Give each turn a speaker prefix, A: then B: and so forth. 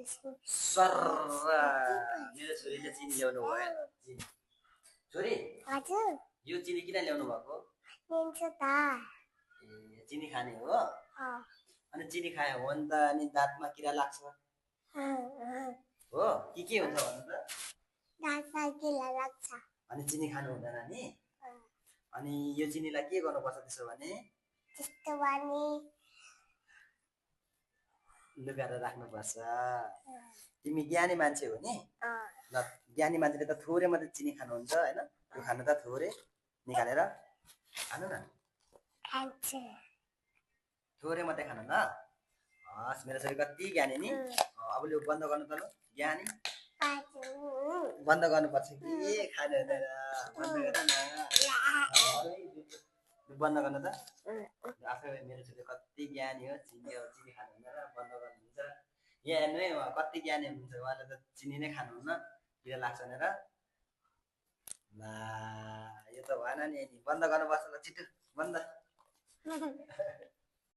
A: sir मेरो छोरीले चिनी ल्याउनु भएन चिनी छोरी
B: हजुर
A: यो चिनी किन ल्याउनु भएको
B: लिन्छु त
A: ए चिनी खाने हो अनि चिनी खायो भने त अनि दाँतमा किरा लाग्छ हो के हुन्छ भन्नु त
B: दाँतमा किरा लाग्छ
A: अनि चिनी खानु हुँदैन नि अनि यो चिनीलाई के गर्नुपर्छ त्यसो भने
B: त्यस्तो भने
A: लुकाएर राख्नुपर्छ तिमी ज्ञानी मान्छे हो नि ल ज्ञानी मान्छेले त थोरै मात्रै चिनी खानुहुन्छ हैन यो खानु त थोरै निकालेर खानु न
B: खान्छु
A: थोरै मात्रै खानु ल हस् मेरो छोरी कति ज्ञानी नि अब यो बन्द गर्नु त ल ज्ञानी बन्द गर्नुपर्छ कि खानु हुँदैन बन्द गर न बन्द गर्नु त आफै मेरो छोरी कति ज्ञानी हो चिनी खानु हुँदैन बन्द गर्नुहुन्छ यहाँ हेर्नु है कति ज्ञानी हुनुहुन्छ उहाँले त चिनी नै खानुहुन्न किन लाग्छ भनेर ला यो त भएन नि बन्द गर्नुपर्छ ल छिटो बन्द